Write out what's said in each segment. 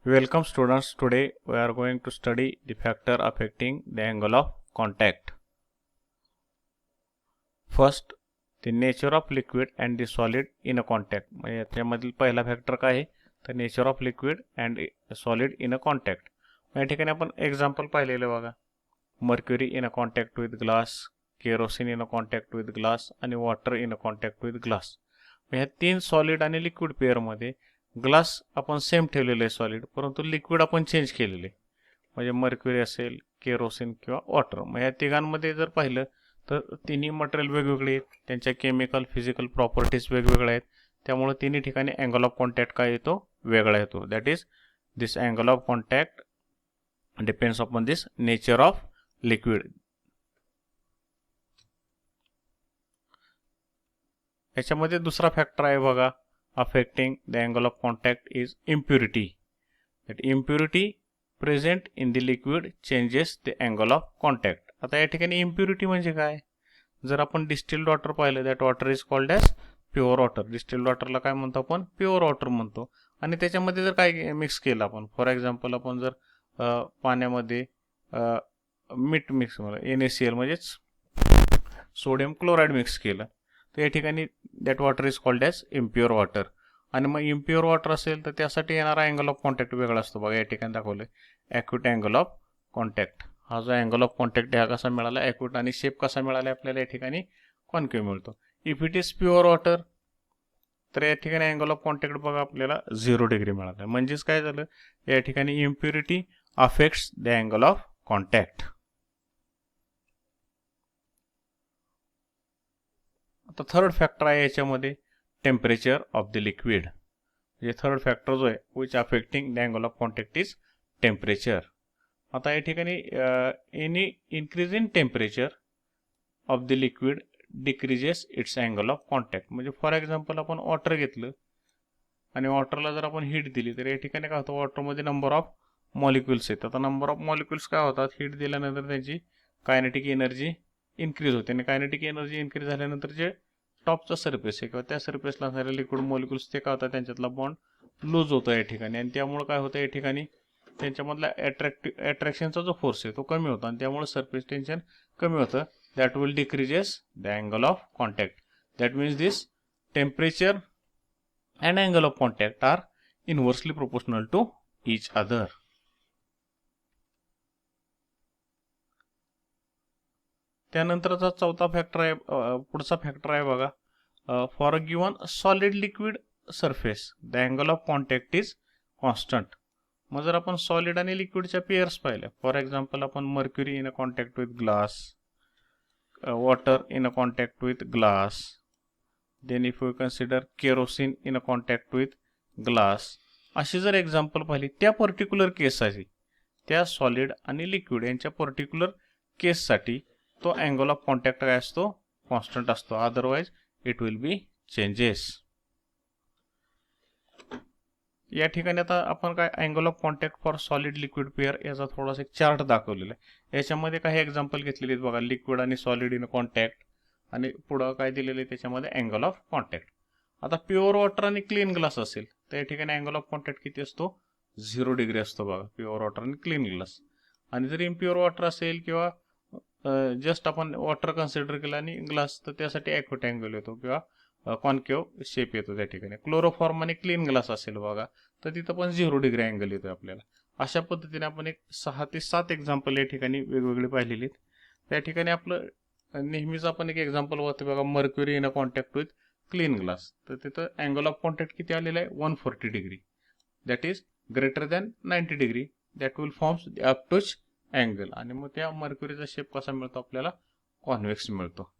Welcome students, today we are going to study the factor affecting the angle of contact. First, the nature of liquid and the solid in a contact. म्हणजे याच्यामधील पहिला factor काय आहे तर nature of liquid and solid in a contact. या ठिकाणी आपण example पाहिलेलं बघा, mercury in a contact with glass, kerosene in a contact with glass आणि water in a contact with glass. ह्या तीन सॉलिड आणि लिक्विड पेअरमध्ये ग्लास आपण सेम ठेवलेलं आहे सॉलिड, परंतु लिक्विड आपण चेंज केलेले, म्हणजे मर्क्युरी असेल, केरोसिन किंवा वॉटर. मग या तिघांमध्ये जर पाहिलं तर तिन्ही मटेरियल वेगवेगळे आहेत, त्यांच्या केमिकल फिजिकल प्रॉपर्टीज वेगवेगळ्या आहेत, त्यामुळे तिन्ही ठिकाणी अँगल ऑफ कॉन्टॅक्ट काय येतो, वेगळा येतो. That is this angle of contact depends upon this nature of liquid. याच्यामध्ये दुसरा फॅक्टर आहे बघा, affecting the angle of contact is impurity. That impurity present in the liquid changes the angle of contact. आता या ठिकाणी impurity म्हणजे काय, जर आपण डिस्टिल्ड वॉटर पाहिलं, that water is called as pure water. Distilled वॉटरला काय म्हणतो आपण, प्युअर वॉटर म्हणतो. आणि त्याच्यामध्ये जर काय मिक्स केलं आपण, फॉर एक्झाम्पल आपण जर पाण्यामध्ये मीठ मिक्स NaCl म्हणजेच सोडियम क्लोराईड मिक्स केलं, तर या ठिकाणी that water is called as impure water. आणि मग इम्प्युअर वॉटर असेल तर त्यासाठी येणारा अँगल ऑफ कॉन्टॅक्ट वेगळा असतो बघा. या ठिकाणी दाखवलं ॲक्यूट अँगल ऑफ कॉन्टॅक्ट. हा जो अँगल ऑफ कॉन्टॅक्ट हा कसा मिळाला, ॲक्यूट, आणि शेप कसा मिळाला आपल्याला या ठिकाणी, कॉन्केव्ह मिळतो. If it is pure water तर या ठिकाणी अँगल ऑफ कॉन्टॅक्ट बघा आपल्याला 0 डिग्री मिळाला. म्हणजेच काय झालं, या ठिकाणी impurity affects the angle of contact. आता थर्ड फॅक्टर आहे याच्यामध्ये, टेम्परेचर ऑफ द लिक्विड. म्हणजे थर्ड फॅक्टर जो आहे which affecting the angle of contact is temperature. आता या ठिकाणी any increase in temperature of the liquid decreases it's angle of contact. म्हणजे फॉर एक्झाम्पल आपण वॉटर घेतलं आणि वॉटरला जर आपण हीट दिली तर या ठिकाणी काय होतं, वॉटरमध्ये नंबर ऑफ मॉलिक्युल्स आहेत. आता नंबर ऑफ मॉलिक्युल्स काय होतात, हीट दिल्यानंतर त्यांची कायनेटिक एनर्जी इन्क्रीज होते, आणि कायनेटिक एनर्जी इन्क्रीज झाल्यानंतर जे टॉपचा सरफेस आहे किंवा त्या सरफेसला असणारे लिक्विड मॉलिक्युल्स ते काय होतात, त्यांच्यातला बॉन्ड लूज होतो या ठिकाणी, आणि त्यामुळे काय होतं या ठिकाणी त्यांच्यामधला अट्रॅक्शनचा जो फोर्स आहे तो कमी होतो, आणि त्यामुळे सरफेस टेन्शन कमी होतं. That will decreases the angle of contact. That means this temperature and angle of contact are inversely proportional to each other. त्यानंतरचा चौथा फॅक्टर आहे, पुढचा फॅक्टर आहे बघा, for a given solid liquid surface the angle of contact is constant. मग जर आपण solid आणि लिक्विडच्या पेअर्स पाहिल्या, फॉर एक्झाम्पल आपण mercury in a contact with glass, water in a contact with glass, then if you consider kerosene in a contact with glass, अशी जर example पाहिली, त्या पर्टिक्युलर केससाठी, त्या सॉलिड आणि लिक्विड यांच्या पर्टिक्युलर केससाठी तो अँगल ऑफ कॉन्टॅक्ट काय असतो, कॉन्स्टंट असतो. Otherwise it will be changes. या ठिकाणी आता आपण काय angle of contact for solid liquid pair याचा थोडासा एक चार्ट दाखवलेला आहे. याच्यामध्ये काही एक्झाम्पल घेतलेले आहेत बघा, लिक्विड आणि सॉलिड इन कॉन्टॅक्ट, आणि पुढं काय दिलेलं आहे त्याच्यामध्ये अँगल ऑफ कॉन्टॅक्ट. आता प्युअर वॉटर आणि क्लीन ग्लास असेल तर या ठिकाणी अँगल ऑफ कॉन्टॅक्ट किती असतो, 0 डिग्री असतो बघा, प्युअर वॉटर आणि क्लीन ग्लास. आणि जर इम्प्युअर वॉटर असेल किंवा जस्ट आपण वॉटर कन्सिडर केलं आणि ग्लास, तर त्यासाठी ॲक्यूट अँगल येतो किंवा कॉन्केव्ह शेप येतो त्या ठिकाणी. क्लोरोफॉर्म आणि क्लीन ग्लास असेल बघा तर तिथं पण 0 डिग्री अँगल येतो आपल्याला. अशा पद्धतीने आपण एक 6 ते 7 एक्झाम्पल या ठिकाणी वेगवेगळे पाहिलेली आहेत. त्या ठिकाणी आपलं नेहमीच आपण एक एक्झाम्पल बघतो बघा, mercury in a contact with clean glass, तर तिथं अँगल ऑफ कॉन्टॅक्ट किती आलेला आहे, 140 degree. That is greater than 90 degree. That will forms the obtuse angle. आणि मग त्या मर्क्युरीचा शेप कसा मिळतो आपल्याला, कॉन्व्हेक्स मिळतो.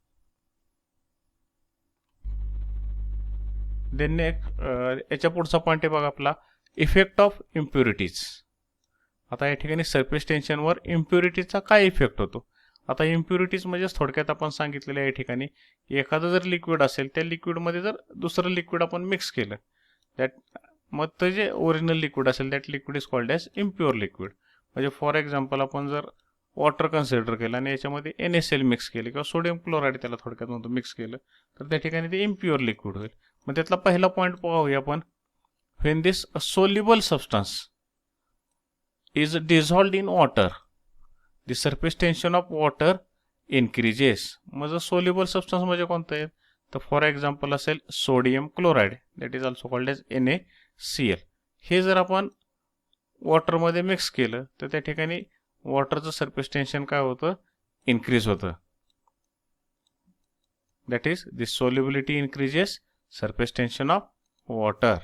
देन याच्या पुढचा पॉईंट आहे बघा आपला, इफेक्ट ऑफ इम्प्युरिटीज. आता या ठिकाणी सरफेस टेन्शनवर इम्प्युरिटीचा काय इफेक्ट होतो. आता इम्प्युरिटीज म्हणजे थोडक्यात आपण सांगितलेलं आहे या ठिकाणी, एखादं जर लिक्विड असेल, त्या लिक्विडमध्ये जर दुसरं लिक्विड आपण मिक्स केलं, दॅट मग ते जे ओरिजिनल लिक्विड असेल that liquid is called as impure liquid. म्हणजे फॉर एक्झाम्पल आपण जर वॉटर कन्सिडर केलं आणि याच्यामध्ये NaCl मिक्स केले किंवा सोडियम क्लोराईड त्याला थोडक्यात म्हणतो मिक्स केलं, तर त्या ठिकाणी ते इम्प्युअर लिक्विड होईल. मग त्यातला पहिला पॉईंट पाहूया आपण, when this soluble substance is dissolved in water, the surface tension of water increases. मग soluble substance म्हणजे कोणतं आहे? तर फॉर एक्झाम्पल असेल sodium chloride, that is also called as NaCl. हे जर आपण वॉटरमध्ये मिक्स केलं तर त्या ठिकाणी वॉटरचं सरफेस टेन्शन काय होतं? इन्क्रीज होतं. That is the solubility increases surface tension of water.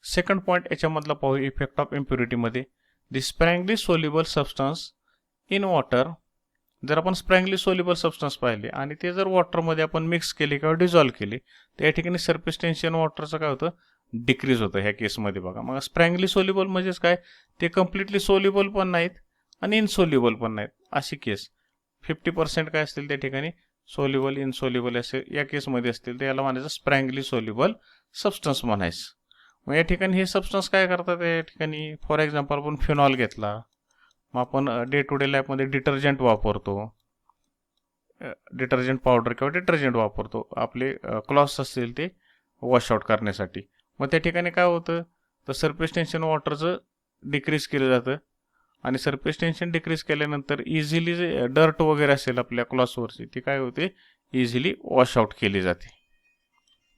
Second point याच्यामधला पाहू इफेक्ट ऑफ इम्प्युरिटीमध्ये. The sparingly soluble substance in water. जर आपण स्प्रँगली सोल्युबल सबस्टन्स पाहिले आणि ते जर वॉटरमध्ये आपण मिक्स केले किंवा डिझॉल्व्ह केले तर या ठिकाणी सरफेस टेन्शन वॉटरचं काय होतं? डिक्रीज होतं ह्या केसमध्ये बघा. मग स्प्रँगली सोल्युबल म्हणजेच काय? ते कम्प्लिटली सोल्युबल पण नाहीत आणि इनसोल्युबल पण नाहीत अशी केस. 50% काय असतील त्या ठिकाणी सोल्युबल इनसोल्युबल असे या केसमध्ये असतील तर याला म्हणायचं स्प्रँगली सोल्युबल सबस्टन्स म्हणायचं. मग या ठिकाणी हे सबस्टन्स काय करतात? या ठिकाणी फॉर एक्झाम्पल आपण फिनॉल घेतला, मग आपण डे टू डे लाईफमध्ये डिटर्जंट वापरतो, डिटर्जंट पावडर किंवा डिटर्जंट वापरतो आपले क्लॉथ्स असतील ते वॉश आउट करण्यासाठी. मग त्या ठिकाणी काय होतं? तर सरफेस टेन्शन वॉटरचं डिक्रीज केलं जातं आणि सरफेस टेन्शन डिक्रीज केल्यानंतर इझिली जे डर्ट वगैरे असेल आपल्या क्लॉथ्सवरची ती काय होते? इझिली वॉश आउट केली जाते.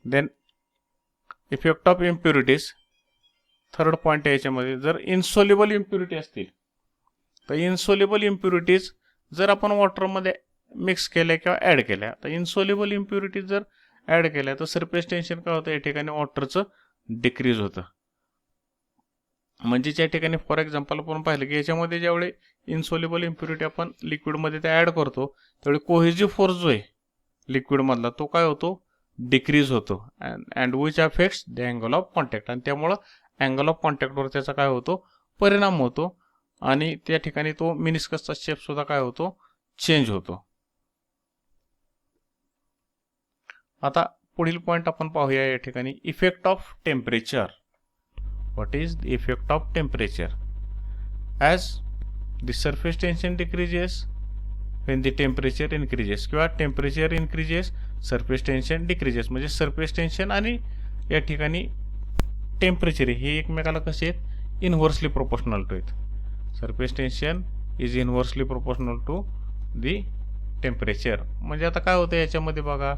Then effect of impurities. Third point आहे याच्यामध्ये. जर इनसोल्युबल इम्प्युरिटी असतील तर इनसोल्युबल इम्प्युरिटीज जर आपण वॉटरमध्ये मिक्स केल्या किंवा ॲड केल्या तर इनसोल्युबल इम्प्युरिटीज जर ॲड केल्या तर सरफेस टेन्शन काय होतं? या ठिकाणी वॉटरचं डिक्रीज होतं. म्हणजे या ठिकाणी फॉर एक्झाम्पल आपण पाहिलं की याच्यामध्ये ज्यावेळी इनसोल्युबल इम्प्युरिटी आपण लिक्विडमध्ये ते ॲड करतो त्यावेळी कोहेजिव्ह फोर्स जो आहे लिक्विडमधला तो काय होतो? डिक्रीज होतो. And which affects the angle of contact. आणि त्यामुळं अँगल ऑफ कॉन्टॅक्टवर त्याचा काय होतो? परिणाम होतो आणि त्या ठिकाणी तो मिनिस्कसचा शेप सुद्धा काय होतो? चेंज होतो. आता पुढील पॉईंट आपण पाहूया या ठिकाणी effect of temperature. What is the effect of temperature? As the surface tension decreases when the temperature increases किंवा temperature increases surface tension decreases. म्हणजे सरफेस टेन्शन आणि या ठिकाणी टेम्परेचर हे एकमेकाला कसे आहेत? इनव्हर्सली प्रोपोर्शनल टू आहेत. Surface tension is inversely proportional to the temperature. म्हणजे आता काय होतं याच्यामध्ये बघा,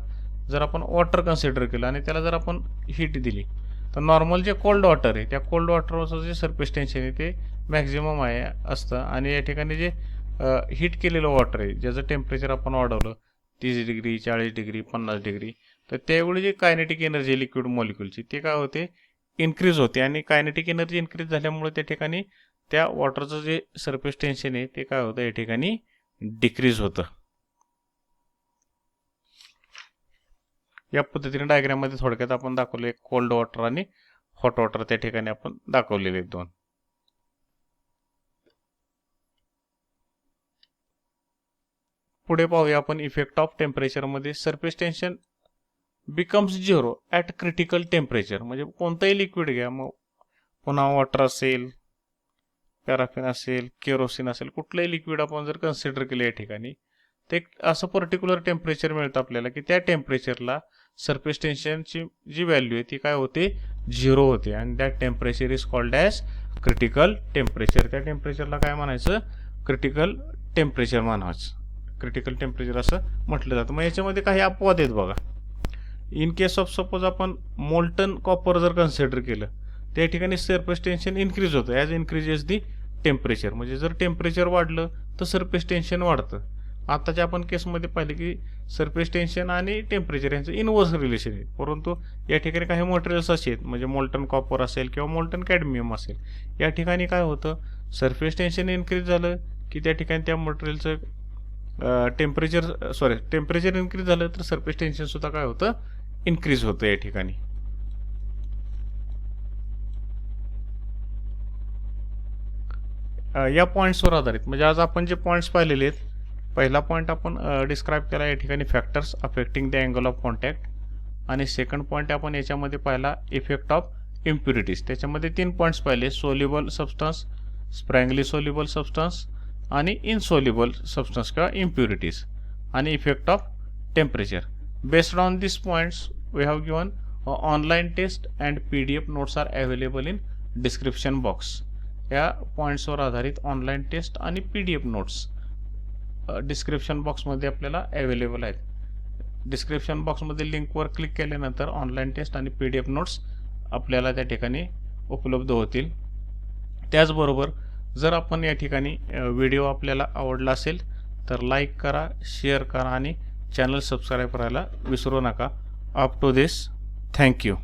जर आपण वॉटर कन्सिडर केलं आणि त्याला जर आपण हीट दिली तर नॉर्मल जे कोल्ड वॉटर आहे त्या कोल्ड वॉटरवरचं जे सरफेस टेन्शन आहे ते मॅक्झिमम आहे असतं आणि या ठिकाणी जे हीट केलेलं वॉटर आहे ज्याचं टेम्परेचर आपण वाढवलं 30 डिग्री 40 डिग्री 50 डिग्री तर त्यावेळी जे कायनेटिक एनर्जी लिक्विड मॉलिक्युलची ते काय होते? इन्क्रीज होते. आणि कायनेटिक एनर्जी इन्क्रीज झाल्यामुळे त्या ठिकाणी त्या वॉटरचं जे सरफेस टेन्शन आहे ते काय होतं? या ठिकाणी डिक्रीज होतं. या पद्धतीने डायग्राममध्ये थोडक्यात आपण दाखवले कोल्ड वॉटर आणि हॉट वॉटर त्या ठिकाणी आपण दाखवलेले आहेत दोन. पुढे पाहूया आपण इफेक्ट ऑफ टेम्परेचरमध्ये. Surface tension becomes zero at critical temperature. म्हणजे कोणतंही लिक्विड घ्या, मग पुन्हा वॉटर असेल, पॅराफिन असेल, केरोसिन असेल, कुठलंही लिक्विड आपण जर कन्सिडर केलं या ठिकाणी ते असं पर्टिक्युलर टेम्परेचर मिळतं आपल्याला की त्या टेम्परेचरला सरफेस टेन्शनची जी व्हॅल्यू आहे ती काय होते? झिरो होते. आणि that temperature is called as critical temperature. त्या टेम्परेचरला काय म्हणायचं? क्रिटिकल टेम्परेचर म्हणायचं. क्रिटिकल टेम्परेचर असं म्हटलं जातं. मग याच्यामध्ये काही अपवाद आहेत बघा. इन केस ऑफ सपोज आपण मोल्टन कॉपर जर कन्सिडर केलं त्या ठिकाणी सरफेस टेन्शन इन्क्रीज होतं ॲज इन्क्रीजेस दी टेम्परेचर. म्हणजे जर टेम्परेचर वाढलं तर सरफेस टेन्शन वाढतं. आताच्या आपण केसमध्ये पाहिलं की सरफेस टेन्शन आणि टेम्परेचर यांचं इनव्हर्स रिलेशन आहे. परंतु या ठिकाणी काही मटेरियल्स असे आहेत म्हणजे मोल्टन कॉपर असेल किंवा मोल्टन कॅडमियम असेल, या ठिकाणी काय होतं? सरफेस टेन्शन इन्क्रीज झालं की त्या ठिकाणी त्या मटेरियलचं टेम्परेचर इन्क्रीज झालं तर सरफेस टेन्शन सुद्धा काय होतं? इन्क्रीज होतं या ठिकाणी. या पॉईंट्सवर आधारित म्हणजे आज आपण जे पॉईंट्स पाहिलेले आहेत, पहिला पॉईंट आपण डिस्क्राईब केला या ठिकाणी factors affecting the angle of contact, आणि सेकंड पॉईंट आपण याच्यामध्ये पाहिला इफेक्ट ऑफ इम्प्युरिटीज. त्याच्यामध्ये 3 पॉईंट्स पाहिले: soluble substance, sparingly soluble substance आणि इनसोल्युबल सबस्टन्स किंवा इम्प्युरिटीज, आणि effect of temperature. Based on this points we have given online test and PDF notes are available in description box या पॉईंट्सवर आधारित online test आणि PDF notes description बॉक्समध्ये आपल्याला available आहेत. डिस्क्रिप्शन बॉक्समध्ये लिंकवर क्लिक केल्यानंतर ऑनलाईन टेस्ट आणि PDF नोट्स आपल्याला त्या ठिकाणी उपलब्ध होतील. त्याचबरोबर जर आपण या ठिकाणी व्हिडिओ आपल्याला आवडला असेल तर लाईक करा, शेअर करा आणि चॅनल सबस्क्राईब करायला विसरू नका. Up to this, thank you.